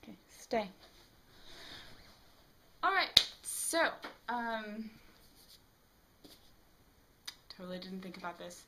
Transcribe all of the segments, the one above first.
Okay, stay. Alright, so, totally didn't think about this.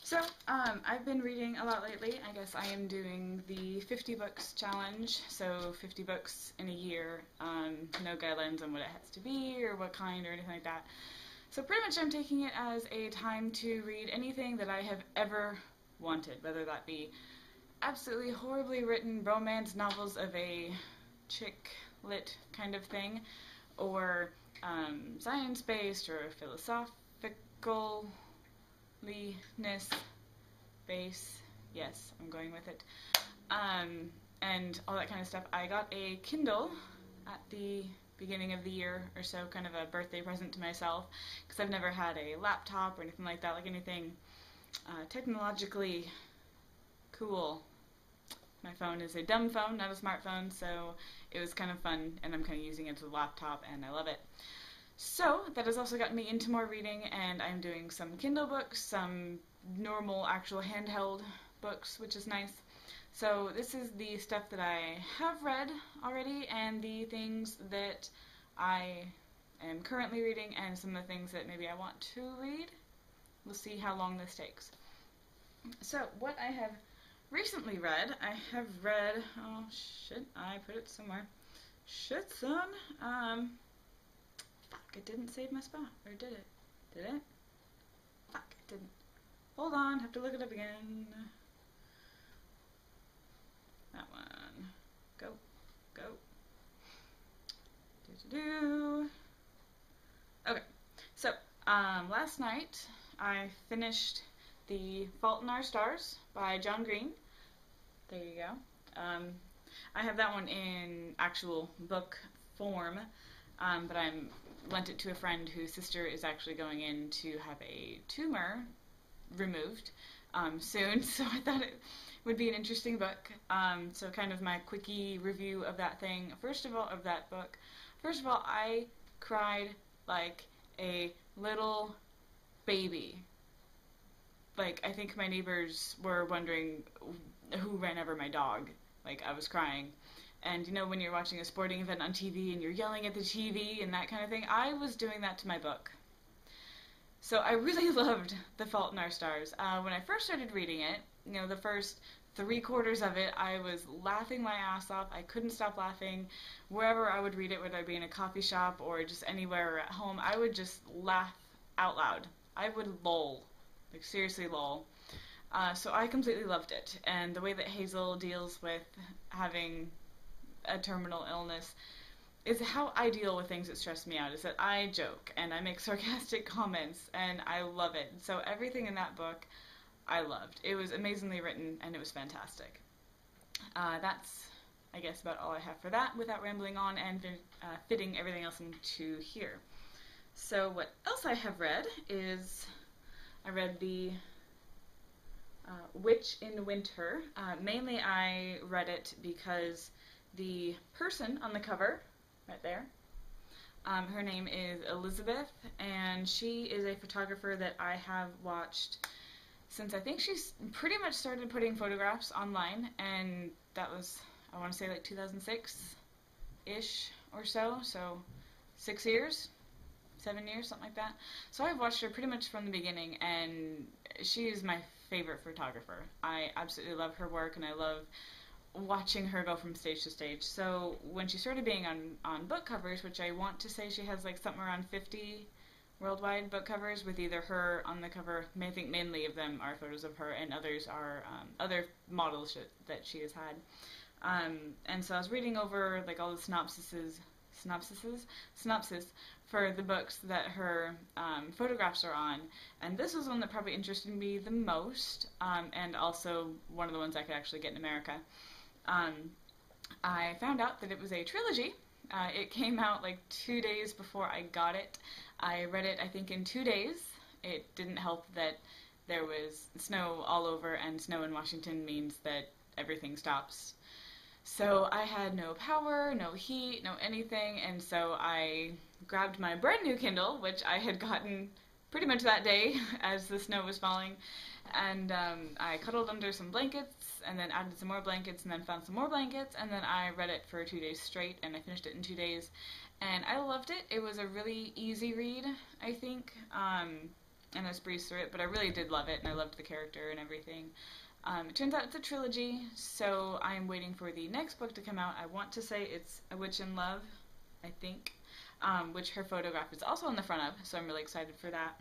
So, I've been reading a lot lately. I guess I am doing the 50 books challenge, so 50 books in a year, no guidelines on what it has to be or what kind or anything like that. So pretty much I'm taking it as a time to read anything that I have ever wanted, whether that be absolutely horribly written romance novels of a chick lit kind of thing, or science-based or philosophical ness base. Yes, I'm going with it. And all that kind of stuff. I got a Kindle at the beginning of the year or so, kind of a birthday present to myself, because I've never had a laptop or anything like that, like anything technologically cool. My phone is a dumb phone, not a smartphone, so it was kind of fun, and I'm kind of using it as a laptop, and I love it. So, that has also gotten me into more reading, and I'm doing some Kindle books, some normal, actual handheld books, which is nice. So, this is the stuff that I have read already, and the things that I am currently reading, and some of the things that maybe I want to read. We'll see how long this takes. So, what I have recently read, I have read, oh shit, I put it somewhere. Shit, son. Fuck, it didn't save my spot. Or did it? Did it? Fuck, it didn't. Hold on, have to look it up again. That one. Go. Go. Do-do-do. Okay, so, last night I finished The Fault in Our Stars by John Green. There you go. I have that one in actual book form, but I lent it to a friend whose sister is actually going in to have a tumor removed soon, so I thought it would be an interesting book. So kind of my quickie review of that thing. First of all, I cried like a little baby. Like, I think my neighbors were wondering who ran over my dog. Like, I was crying. And, you know, when you're watching a sporting event on TV and you're yelling at the TV and that kind of thing, I was doing that to my book. So I really loved The Fault in Our Stars. When I first started reading it, you know, the first 3/4 of it, I was laughing my ass off. I couldn't stop laughing. Wherever I would read it, whether I be in a coffee shop or just anywhere at home, I would just laugh out loud. I would lol. Like, seriously lol. So I completely loved it. And the way that Hazel deals with having a terminal illness is how I deal with things that stress me out, is that I joke and I make sarcastic comments, and I love it. So everything in that book I loved. It was amazingly written, and it was fantastic. That's, I guess, about all I have for that, without rambling on and fitting everything else into here. So what else I have read is, I read the Witch in Winter. Mainly I read it because the person on the cover, right there, her name is Elizabeth, and she is a photographer that I have watched since I think she's pretty much started putting photographs online, and that was, I want to say, like 2006-ish or so, 6 years, 7 years, something like that. So I've watched her pretty much from the beginning, and she is my favorite photographer. I absolutely love her work, and I love watching her go from stage to stage. So when she started being on book covers, which I want to say she has like something around 50 worldwide book covers, with either her on the cover, I think mainly of them are photos of her, and others are other models that she has had. And so I was reading over like all the synopsis for the books that her photographs are on, and this was one that probably interested me the most, and also one of the ones I could actually get in America. I found out that it was a trilogy. It came out like 2 days before I got it. I read it, I think, in 2 days. It didn't help that there was snow all over, and snow in Washington means that everything stops. So I had no power, no heat, no anything, and so I grabbed my brand new Kindle, which I had gotten pretty much that day as the snow was falling. And I cuddled under some blankets and then added some more blankets and then found some more blankets, and then I read it for 2 days straight, and I finished it in 2 days. And I loved it. It was a really easy read, I think, and I just breezed through it, but I really did love it, and I loved the character and everything. It turns out it's a trilogy, so I'm waiting for the next book to come out. I want to say it's A Witch in Love, I think, which her photograph is also on the front of, so I'm really excited for that.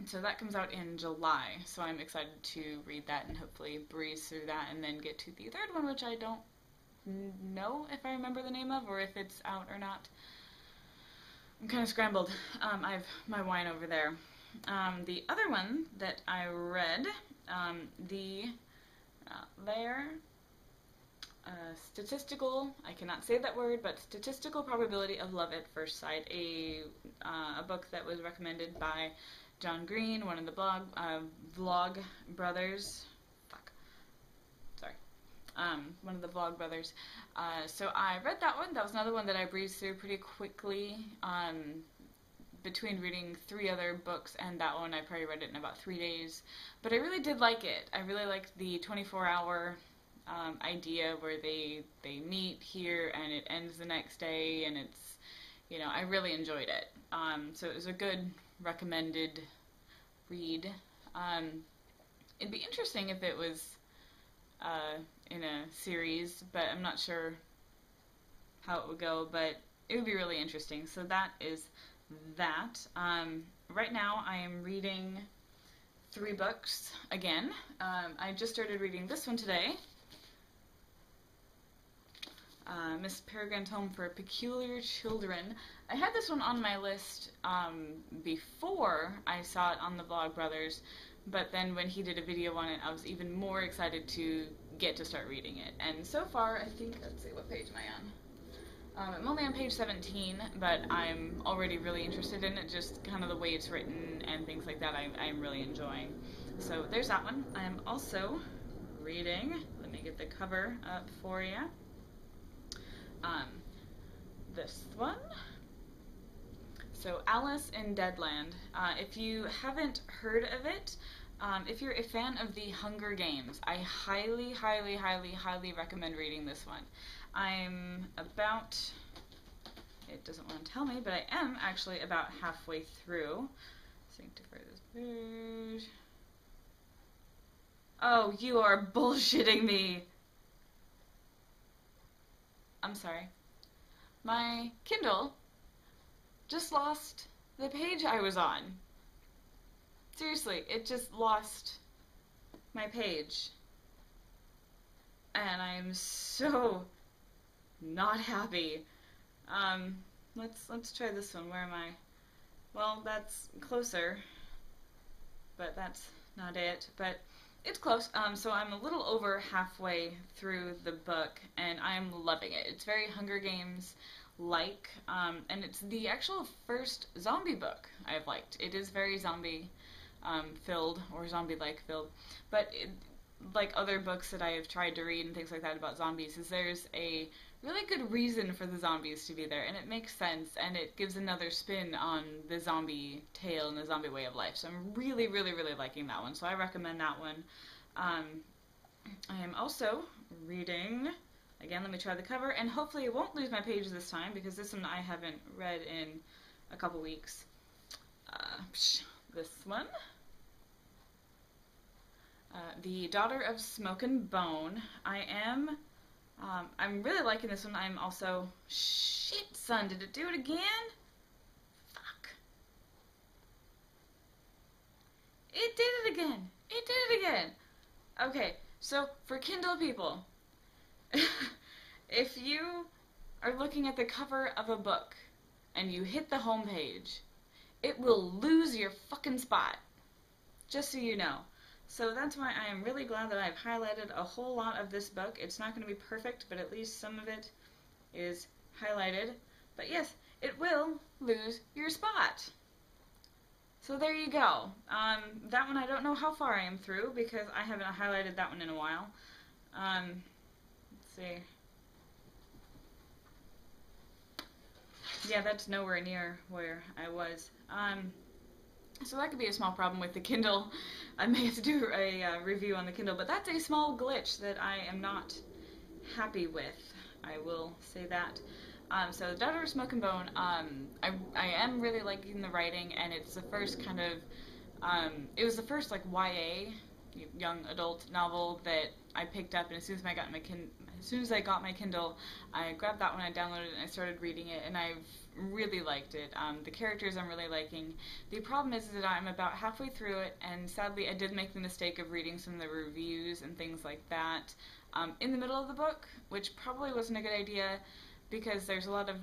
So that comes out in July, so I'm excited to read that and hopefully breeze through that and then get to the third one, which I don't know if I remember the name of or if it's out or not. I'm kind of scrambled. I have my wine over there. The other one that I read, Statistical, I cannot say that word, but Statistical Probability of Love at First Sight, a book that was recommended by John Green, one of the vlog brothers. One of the vlog brothers. So I read that one. That was another one that I breezed through pretty quickly. Between reading 3 other books and that one, I probably read it in about 3 days. But I really did like it. I really liked the 24-hour idea where they meet here and it ends the next day, and it's, I really enjoyed it. So it was a good recommended read. It'd be interesting if it was in a series, but I'm not sure how it would go, but it would be really interesting. So that is that. Right now I am reading 3 books again. I just started reading this one today. Miss Peregrine's Home for Peculiar Children. I had this one on my list before I saw it on the Vlog Brothers, but then when he did a video on it, I was even more excited to get to start reading it. And so far, I think, let's see, what page am I on? I'm only on page 17, but I'm already really interested in it, just kind of the way it's written and things like that I'm really enjoying. So there's that one. I am also reading, let me get the cover up for you. This one. So Alice in Deadland. If you haven't heard of it, if you're a fan of the Hunger Games, I highly, highly, highly, highly recommend reading this one. I'm about, it doesn't want to tell me, but I am actually about halfway through. Sanctify this page. Oh, you are bullshitting me. I'm sorry. My Kindle just lost the page I was on. Seriously, it just lost my page. And I'm so not happy. Let's try this one. Where am I? Well, that's closer, but that's not it. But it's close. So I'm a little over halfway through the book, and I'm loving it. It's very Hunger Games-like, and it's the actual first zombie book I've liked. It is very zombie filled, or zombie-like filled, but like other books that I have tried to read and things like that about zombies, is there's a really good reason for the zombies to be there, and it makes sense, and it gives another spin on the zombie tale and the zombie way of life. So I'm really, really, really liking that one, so I recommend that one. I am also reading, again, let me try the cover, and hopefully it won't lose my page this time, because this one I haven't read in a couple weeks. This one. The Daughter of Smoke and Bone. I'm really liking this one. I'm also... Shit, son, did it do it again? Fuck. It did it again. It did it again. Okay, so for Kindle people, if you are looking at the cover of a book and you hit the home page, it will lose your fucking spot. Just so you know. So that's why I am really glad that I've highlighted a whole lot of this book. It's not going to be perfect, but at least some of it is highlighted. But yes, it will lose your spot. So there you go. That one I don't know how far I am through, because I haven't highlighted that one in a while. Let's see. Yeah, that's nowhere near where I was. So that could be a small problem with the Kindle. I may have to do a review on the Kindle, but that's a small glitch that I am not happy with. I will say that. So Daughter of Smoke and Bone, I am really liking the writing, and it's the first kind of, it was the first like YA, young adult novel that I picked up, and as soon as I got my Kindle, I grabbed that one, I downloaded it, and I started reading it, and I've really liked it. The characters I'm really liking. The problem is that I'm about halfway through it, and sadly I did make the mistake of reading some of the reviews and things like that in the middle of the book, which probably wasn't a good idea, because there's a lot of,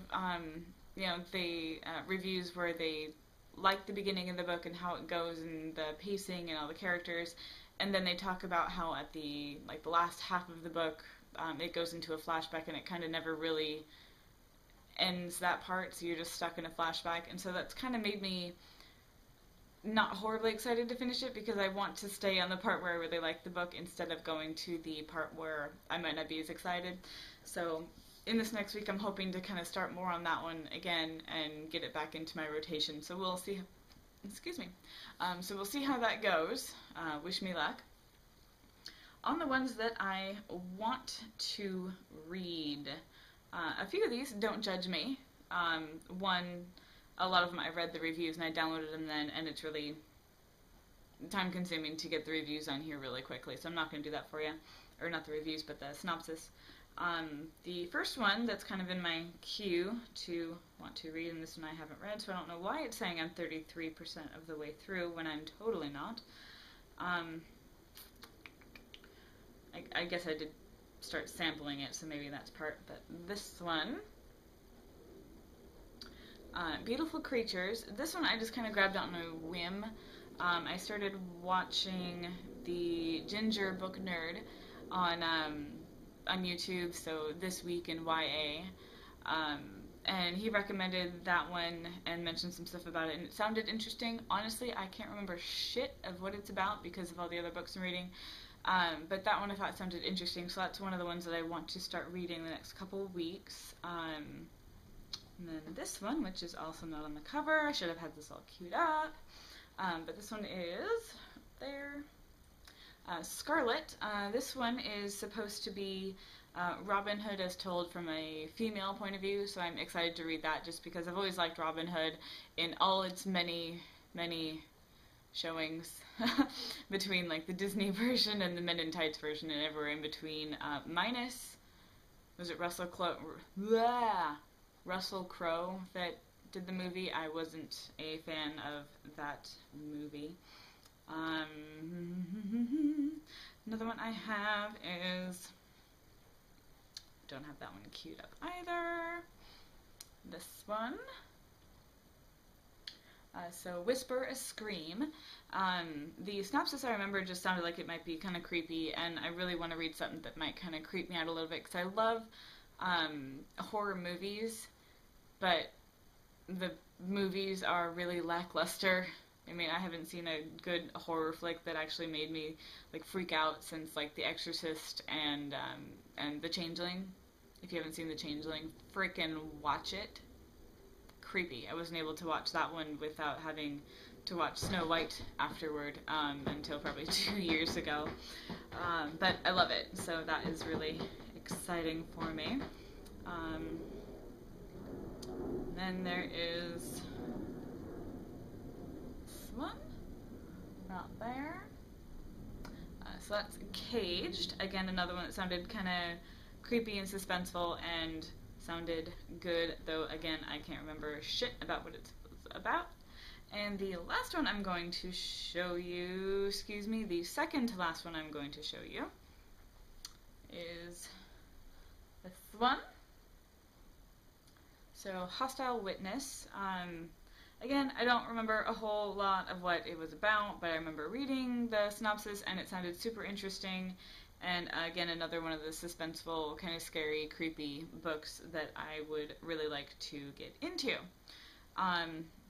reviews where they like the beginning of the book and how it goes and the pacing and all the characters, and then they talk about how at the last half of the book, it goes into a flashback and it kind of never really ends that part, so you're just stuck in a flashback, and so that's kind of made me not horribly excited to finish it, because I want to stay on the part where I really like the book instead of going to the part where I might not be as excited. So in this next week, I'm hoping to kind of start more on that one again and get it back into my rotation. So we'll see. So we'll see how that goes. Wish me luck. On the ones that I want to read, a few of these, don't judge me. A lot of them I read the reviews and I downloaded them then, and it's really time consuming to get the reviews on here really quickly, so I'm not going to do that for you. Or not the reviews, but the synopsis. The first one that's kind of in my queue to want to read, and this one I haven't read, so I don't know why it's saying I'm 33% of the way through when I'm totally not. I guess I did start sampling it, so maybe that's part, but this one, Beautiful Creatures, this one I just kind of grabbed on a whim. I started watching the Ginger Book Nerd on YouTube, so This Week in YA, and he recommended that one and mentioned some stuff about it, and it sounded interesting. Honestly, I can't remember shit of what it's about because of all the other books I'm reading, but that one I thought sounded interesting, so that's one of the ones that I want to start reading the next couple of weeks. And then this one, which is also not on the cover, I should have had this all queued up, but this one is there. Scarlet. This one is supposed to be Robin Hood as told from a female point of view, so I'm excited to read that just because I've always liked Robin Hood in all its many, many showings between like the Disney version and the Men in Tights version and everywhere in between, minus, was it Russell Crowe that did the movie? I wasn't a fan of that movie. Another one I have is, don't have that one queued up either. This one. So Whisper a Scream. The synopsis I remember just sounded like it might be kind of creepy, and I really want to read something that might kind of creep me out a little bit, because I love horror movies, but the movies are really lackluster. I mean, I haven't seen a good horror flick that actually made me like freak out since like The Exorcist and The Changeling. If you haven't seen The Changeling, freaking watch it. Creepy. I wasn't able to watch that one without having to watch Snow White afterward until probably 2 years ago. But I love it, so that is really exciting for me. Then there is this one, right there. So that's Caged. Again, another one that sounded kind of creepy and suspenseful and sounded good, though again I can't remember shit about what it's about. And the last one I'm going to show you, the second to last one I'm going to show you is this one. So Hostile Whitness. Again, I don't remember a whole lot of what it was about, but I remember reading the synopsis and it sounded super interesting. And again, another one of the suspenseful, kind of scary, creepy books that I would really like to get into.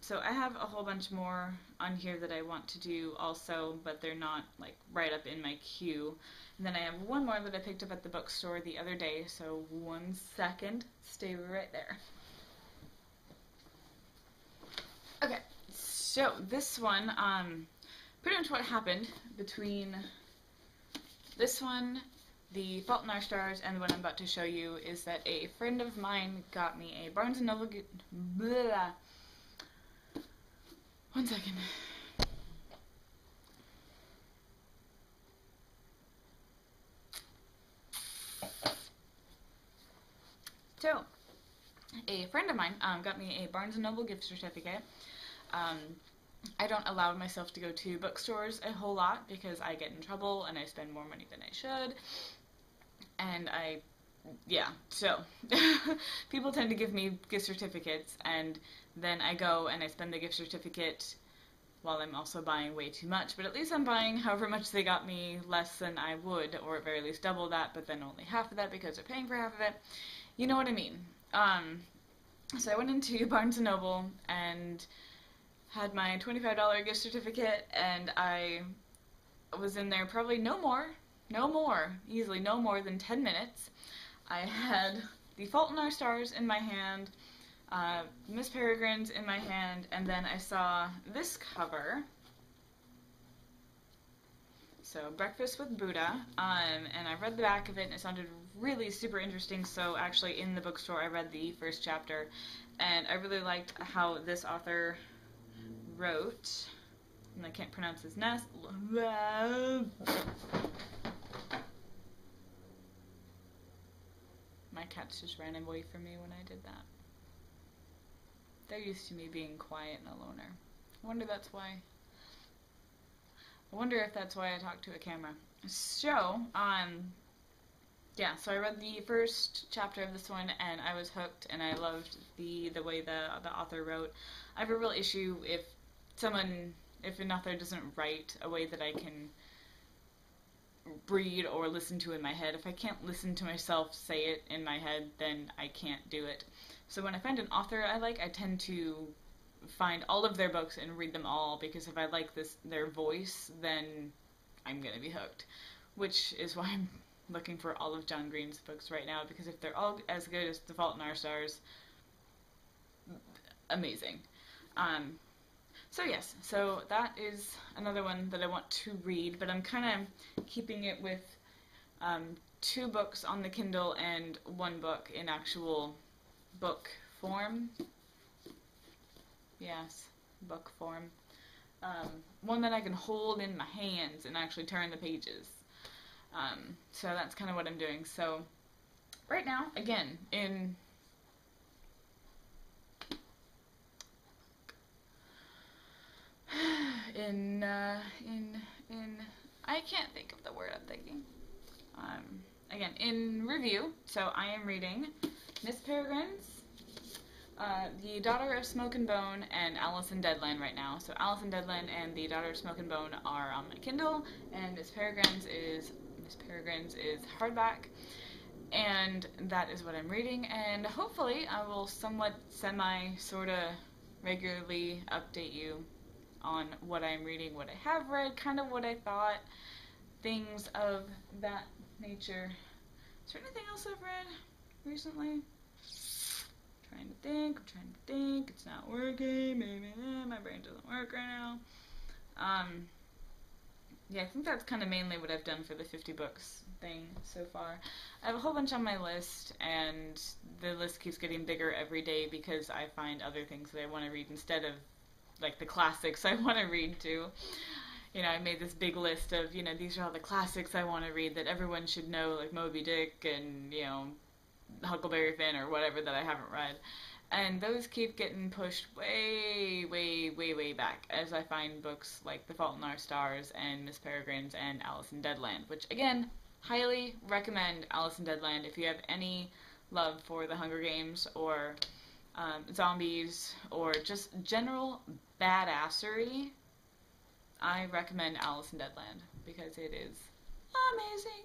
So I have a whole bunch more on here that I want to do also, but they're not like right up in my queue. And then I have one more that I picked up at the bookstore the other day, so 1 second, stay right there. Okay, so So this one, pretty much what happened between this one, The Fault in Our Stars, and the one I'm about to show you is that a friend of mine got me a Barnes & Noble... Blah. One second. So, a friend of mine got me a Barnes & Noble gift certificate. I don't allow myself to go to bookstores a whole lot because I get in trouble and I spend more money than I should. And so people tend to give me gift certificates, and then I go and I spend the gift certificate while I'm also buying way too much. But at least I'm buying however much they got me, less than I would, or at very least double that, but then only half of that because they're paying for half of it. You know what I mean. So I went into Barnes & Noble and had my $25 gift certificate, and I was in there probably easily no more than 10 minutes. I had The Fault in Our Stars in my hand, Miss Peregrine's in my hand, and then I saw this cover. So, Breakfast with Buddha, and I read the back of it, and it sounded really super interesting, so actually in the bookstore I read the first chapter, and I really liked how this author wrote, and I can't pronounce his name. My cats just ran away from me when I did that. They're used to me being quiet and a loner. I wonder if that's why I talk to a camera. So, so I read the first chapter of this one, and I was hooked, and I loved the way the author wrote. I have a real issue if an author doesn't write a way that I can read or listen to in my head. If I can't listen to myself say it in my head, then I can't do it. So when I find an author I like, I tend to find all of their books and read them all, because if I like their voice, then I'm gonna be hooked. Which is why I'm looking for all of John Green's books right now, because if they're all as good as The Fault in Our Stars, amazing. So yes, so that is another one that I want to read, but I'm kind of keeping it with 2 books on the Kindle and 1 book in actual book form. Yes, book form. One that I can hold in my hands and actually turn the pages. So that's kind of what I'm doing. So right now, again, in I can't think of the word I'm thinking. Again, in review, so I am reading Miss Peregrine's, The Daughter of Smoke and Bone, and Alice in Deadland right now. So Alice in Deadland and The Daughter of Smoke and Bone are on my Kindle, and Miss Peregrine's is hardback, and that is what I'm reading, and hopefully I will somewhat sorta regularly update you on what I'm reading, what I have read, kind of what I thought, things of that nature. Is there anything else I've read recently? I'm trying to think, it's not working, maybe my brain doesn't work right now. Yeah, I think that's kind of mainly what I've done for the 50 books thing so far. I have a whole bunch on my list, and the list keeps getting bigger every day because I find other things that I want to read instead of like the classics I want to read too. You know, I made this big list of, these are all the classics I want to read that everyone should know, like Moby Dick and, Huckleberry Finn or whatever that I haven't read. And those keep getting pushed way, way, way, way back as I find books like The Fault in Our Stars and Miss Peregrine's and Alice in Deadland, which, again, highly recommend Alice in Deadland if you have any love for the Hunger Games or zombies or just general badassery. I recommend Alice in Deadland because it is amazing.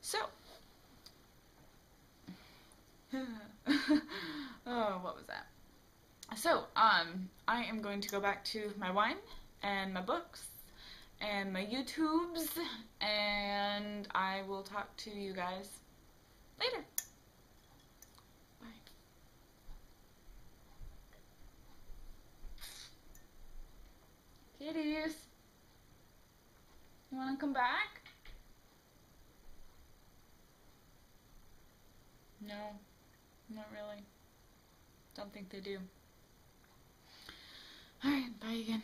So, oh, what was that? So, I am going to go back to my wine and my books and my YouTubes, and I will talk to you guys later. Bye. Kitties. You want to come back? No, not really. Don't think they do. Alright, bye again.